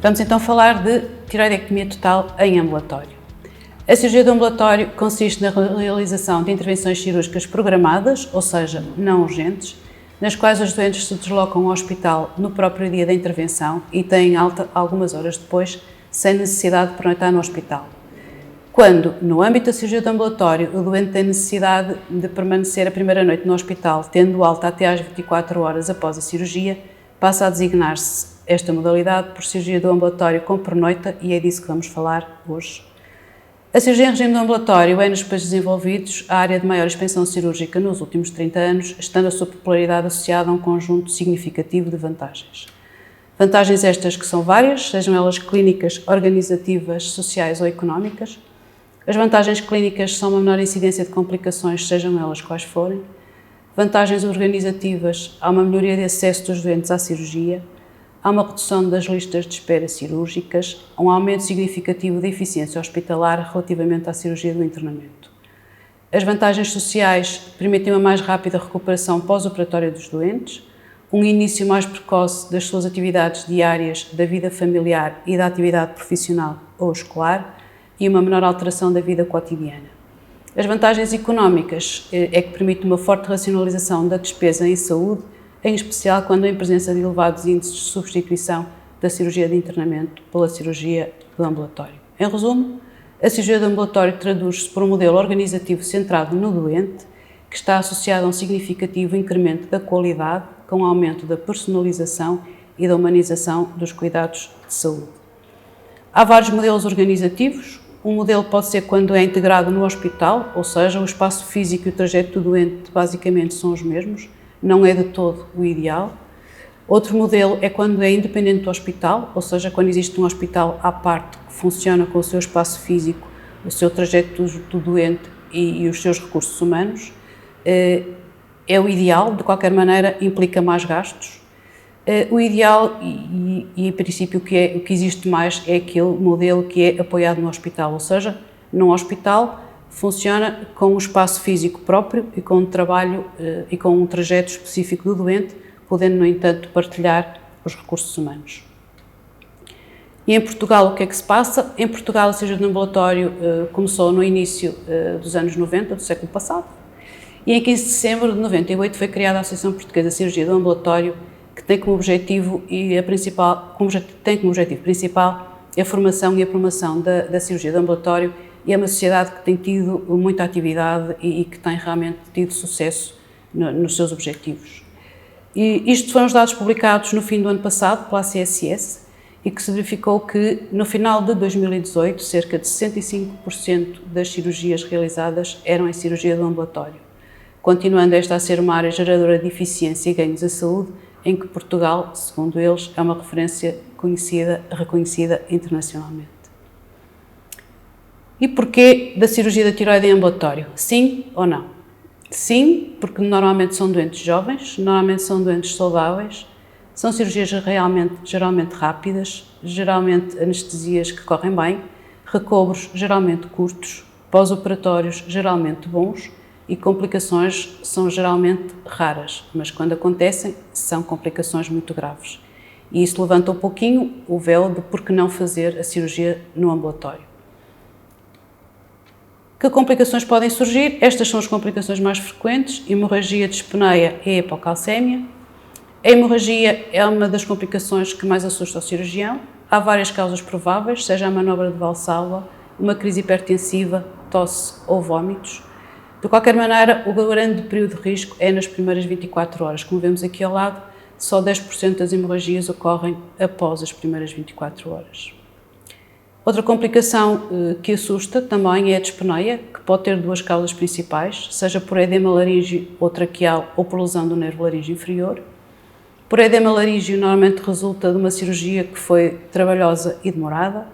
Vamos então falar de tiroidectomia total em ambulatório. A cirurgia do ambulatório consiste na realização de intervenções cirúrgicas programadas, ou seja, não urgentes, nas quais os doentes se deslocam ao hospital no próprio dia da intervenção e têm alta algumas horas depois, sem necessidade de pernoitar no hospital. Quando, no âmbito da cirurgia do ambulatório, o doente tem necessidade de permanecer a primeira noite no hospital, tendo alta até às 24 horas após a cirurgia, passa a designar-se esta modalidade por cirurgia do ambulatório com pernoita e é disso que vamos falar hoje. A cirurgia em regime do ambulatório é, nos países desenvolvidos, a área de maior expansão cirúrgica nos últimos 30 anos, estando a sua popularidade associada a um conjunto significativo de vantagens. Vantagens estas que são várias, sejam elas clínicas, organizativas, sociais ou económicas. As vantagens clínicas são uma menor incidência de complicações, sejam elas quais forem. Vantagens organizativas, há uma melhoria de acesso dos doentes à cirurgia, há uma redução das listas de espera cirúrgicas, um aumento significativo da eficiência hospitalar relativamente à cirurgia do internamento. As vantagens sociais permitem uma mais rápida recuperação pós-operatória dos doentes, um início mais precoce das suas atividades diárias, da vida familiar e da atividade profissional ou escolar e uma menor alteração da vida cotidiana. As vantagens económicas é que permite uma forte racionalização da despesa em saúde, em especial quando em presença de elevados índices de substituição da cirurgia de internamento pela cirurgia do ambulatório. Em resumo, a cirurgia do ambulatório traduz-se por um modelo organizativo centrado no doente, que está associado a um significativo incremento da qualidade, com o aumento da personalização e da humanização dos cuidados de saúde. Há vários modelos organizativos. Um modelo pode ser quando é integrado no hospital, ou seja, o espaço físico e o trajeto do doente basicamente são os mesmos, não é de todo o ideal. Outro modelo é quando é independente do hospital, ou seja, quando existe um hospital à parte que funciona com o seu espaço físico, o seu trajeto do doente e os seus recursos humanos. É o ideal, de qualquer maneira implica mais gastos. O ideal e em princípio o que existe mais é aquele modelo que é apoiado no hospital, ou seja, num hospital funciona com um espaço físico próprio e com um trabalho e com um trajeto específico do doente, podendo, no entanto, partilhar os recursos humanos. E em Portugal, o que é que se passa? Em Portugal, a cirurgia do ambulatório começou no início dos anos 90, do século passado, e em 15 de setembro de 98 foi criada a Associação Portuguesa de Cirurgia do Ambulatório, que tem como objetivo principal a formação e a promoção da cirurgia do ambulatório, e é uma sociedade que tem tido muita atividade e que tem realmente tido sucesso nos seus objetivos. E isto foram os dados publicados no fim do ano passado pela ACSS e que se verificou que no final de 2018 cerca de 65% das cirurgias realizadas eram em cirurgia do ambulatório, continuando esta a ser uma área geradora de eficiência e ganhos à saúde, em que Portugal, segundo eles, é uma referência reconhecida internacionalmente. E porquê da cirurgia da tiroide em ambulatório? Sim ou não? Sim, porque normalmente são doentes jovens, normalmente são doentes saudáveis, são cirurgias geralmente rápidas, geralmente anestesias que correm bem, recobros geralmente curtos, pós-operatórios geralmente bons e complicações são geralmente raras, mas quando acontecem são complicações muito graves. E isso levanta um pouquinho o véu de por que não fazer a cirurgia no ambulatório. Que complicações podem surgir? Estas são as complicações mais frequentes: hemorragia, dispneia e hipocalcémia. A hemorragia é uma das complicações que mais assusta o cirurgião. Há várias causas prováveis, seja a manobra de Valsalva, uma crise hipertensiva, tosse ou vômitos. De qualquer maneira, o grande período de risco é nas primeiras 24 horas. Como vemos aqui ao lado, só 10% das hemorragias ocorrem após as primeiras 24 horas. Outra complicação que assusta também é a dispneia, que pode ter duas causas principais, seja por edema laríngeo ou traqueal ou por lesão do nervo laríngeo inferior. Por edema laríngeo, normalmente resulta de uma cirurgia que foi trabalhosa e demorada.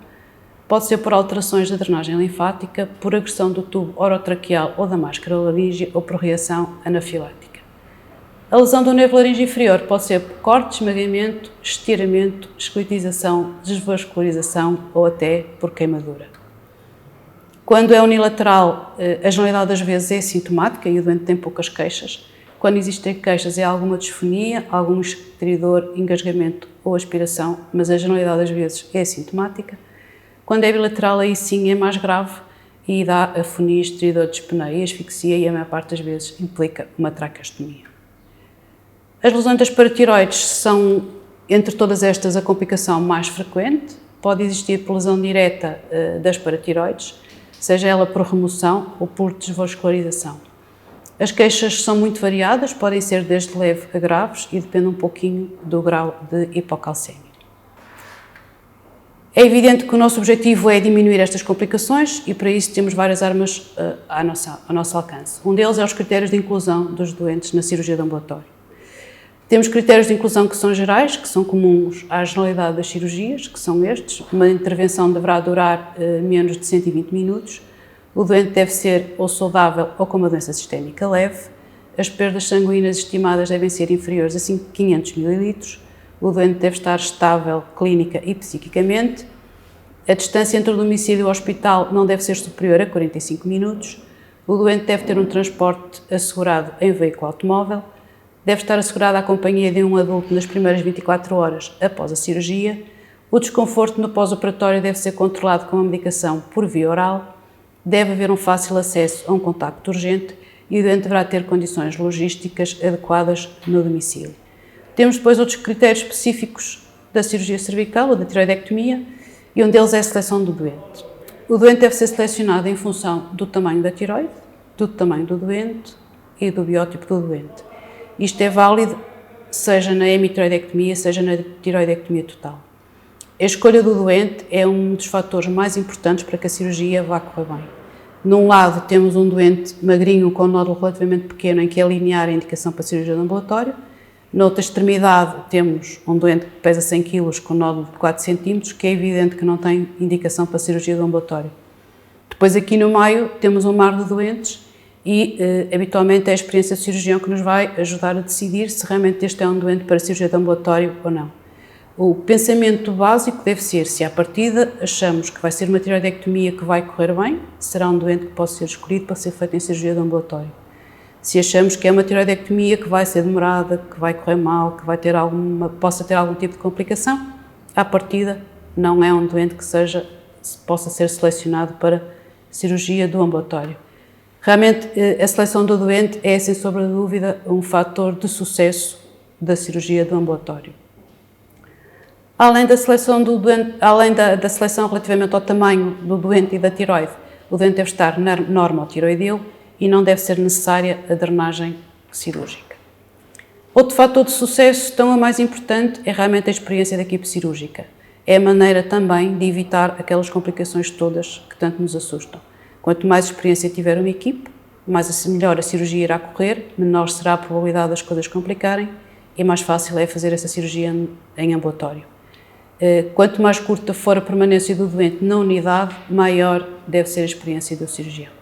Pode ser por alterações da drenagem linfática, por agressão do tubo orotraqueal ou da máscara laríngea ou por reação anafilática. A lesão do nervo laríngeo inferior pode ser por corte, esmagamento, estiramento, escletização, desvascularização ou até por queimadura. Quando é unilateral, a generalidade das vezes é sintomática e o doente tem poucas queixas. Quando existem queixas é alguma disfonia, algum estridor, engasgamento ou aspiração, mas a generalidade das vezes é assintomática. Quando é bilateral, aí sim é mais grave e dá afonia, estridor, dispneia e asfixia, e a maior parte das vezes implica uma traqueostomia. As lesões das paratiroides são, entre todas estas, a complicação mais frequente. Pode existir por lesão direta das paratiroides, seja ela por remoção ou por desvascularização. As queixas são muito variadas, podem ser desde leve a graves e depende um pouquinho do grau de hipocalcemia. É evidente que o nosso objetivo é diminuir estas complicações e para isso temos várias armas ao nosso alcance. Um deles é os critérios de inclusão dos doentes na cirurgia de ambulatório. Temos critérios de inclusão que são gerais, que são comuns à generalidade das cirurgias, que são estes. Uma intervenção deverá durar menos de 120 minutos. O doente deve ser ou saudável ou com uma doença sistémica leve. As perdas sanguíneas estimadas devem ser inferiores a 500 ml. O doente deve estar estável clínica e psiquicamente. A distância entre o domicílio e o hospital não deve ser superior a 45 minutos. O doente deve ter um transporte assegurado em veículo automóvel. Deve estar assegurada a companhia de um adulto nas primeiras 24 horas após a cirurgia. O desconforto no pós-operatório deve ser controlado com a medicação por via oral. Deve haver um fácil acesso a um contacto urgente e o doente deverá ter condições logísticas adequadas no domicílio. Temos depois outros critérios específicos da cirurgia cervical ou da tiroidectomia e um deles é a seleção do doente. O doente deve ser selecionado em função do tamanho da tiroide, do tamanho do doente e do biótipo do doente. Isto é válido seja na hemitiroidectomia, seja na tiroidectomia total. A escolha do doente é um dos fatores mais importantes para que a cirurgia vá correr bem. Num lado temos um doente magrinho com um nódulo relativamente pequeno em que é linear a indicação para a cirurgia de ambulatório. Na outra extremidade temos um doente que pesa 100 kg com um nódulo de 4 cm, que é evidente que não tem indicação para a cirurgia de ambulatório. Depois aqui no meio temos um mar de doentes e habitualmente é a experiência do cirurgião que nos vai ajudar a decidir se realmente este é um doente para a cirurgia de ambulatório ou não. O pensamento básico deve ser, se à partida achamos que vai ser uma tiroidectomia que vai correr bem, será um doente que pode ser escolhido para ser feito em cirurgia de ambulatório. Se achamos que é uma tiroidectomia que vai ser demorada, que vai correr mal, que vai ter possa ter algum tipo de complicação, à partida não é um doente que possa ser selecionado para cirurgia do ambulatório. Realmente, a seleção do doente é, sem sombra de dúvida, um fator de sucesso da cirurgia do ambulatório. Além da seleção do doente, além da seleção relativamente ao tamanho do doente e da tiroide, o doente deve estar normotiroideu e não deve ser necessária a drenagem cirúrgica. Outro fator de sucesso, tão mais importante, é realmente a experiência da equipe cirúrgica. É a maneira também de evitar aquelas complicações todas que tanto nos assustam. Quanto mais experiência tiver uma equipe, melhor a cirurgia irá correr, menor será a probabilidade das coisas complicarem e mais fácil é fazer essa cirurgia em ambulatório. Quanto mais curta for a permanência do doente na unidade, maior deve ser a experiência do cirurgião.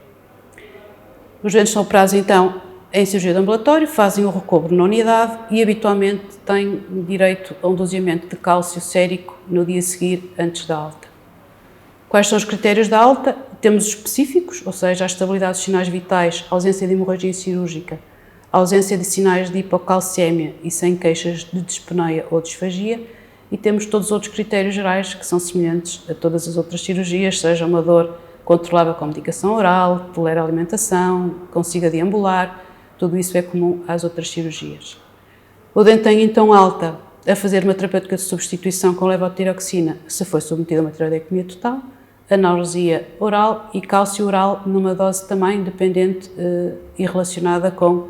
Os doentes são operados então em cirurgia de ambulatório, fazem o recobro na unidade e habitualmente têm direito a um doseamento de cálcio sérico no dia a seguir, antes da alta. Quais são os critérios da alta? Temos os específicos, ou seja, a estabilidade dos sinais vitais, a ausência de hemorragia cirúrgica, a ausência de sinais de hipocalcemia e sem queixas de dispneia ou disfagia, e temos todos os outros critérios gerais que são semelhantes a todas as outras cirurgias, seja uma dor controlável com medicação oral, tolera a alimentação, consiga deambular, tudo isso é comum às outras cirurgias. O doente tem então alta a fazer uma terapêutica de substituição com levotiroxina se foi submetido a uma tiroidectomia total, analgesia oral e cálcio oral numa dose também dependente e relacionada com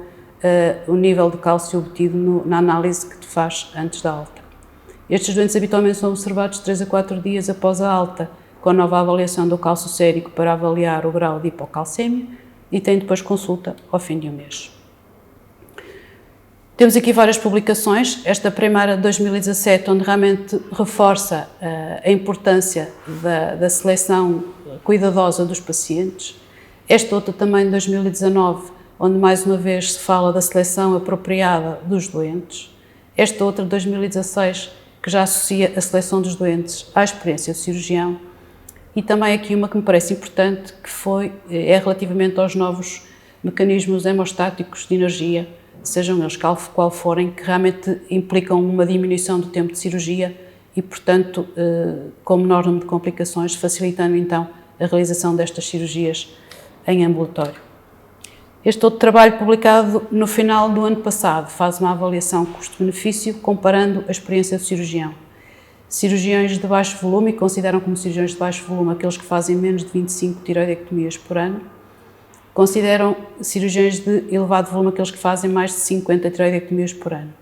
o nível de cálcio obtido na análise que te faz antes da alta. Estes doentes habitualmente são observados 3 a 4 dias após a alta, com a nova avaliação do cálcio sérico para avaliar o grau de hipocalcemia e têm depois consulta ao fim de um mês. Temos aqui várias publicações, esta primeira de 2017, onde realmente reforça a importância da seleção cuidadosa dos pacientes. Esta outra também de 2019, onde mais uma vez se fala da seleção apropriada dos doentes. Esta outra de 2016, que já associa a seleção dos doentes à experiência do cirurgião. E também aqui uma que me parece importante, que é relativamente aos novos mecanismos hemostáticos de energia, sejam eles qual forem, que realmente implicam uma diminuição do tempo de cirurgia e, portanto, com menor número de complicações, facilitando então a realização destas cirurgias em ambulatório. Este outro trabalho, publicado no final do ano passado, faz uma avaliação custo-benefício comparando a experiência do cirurgião. Cirurgiões de baixo volume, consideram como cirurgiões de baixo volume aqueles que fazem menos de 25 tiroidectomias por ano, consideram cirurgiões de elevado volume aqueles que fazem mais de 50 tiroidectomias por ano.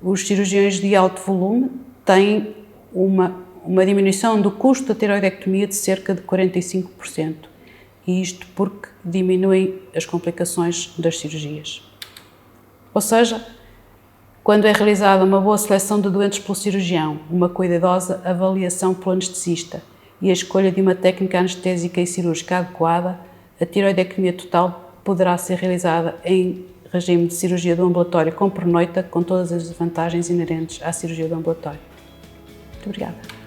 Os cirurgiões de alto volume têm uma diminuição do custo da tiroidectomia de cerca de 45%, e isto porque diminuem as complicações das cirurgias. Ou seja, quando é realizada uma boa seleção de doentes pelo cirurgião, uma cuidadosa avaliação pelo anestesista e a escolha de uma técnica anestésica e cirúrgica adequada, a tiroidectomia total poderá ser realizada em regime de cirurgia do ambulatório com pernoita, com todas as vantagens inerentes à cirurgia do ambulatório. Muito obrigada.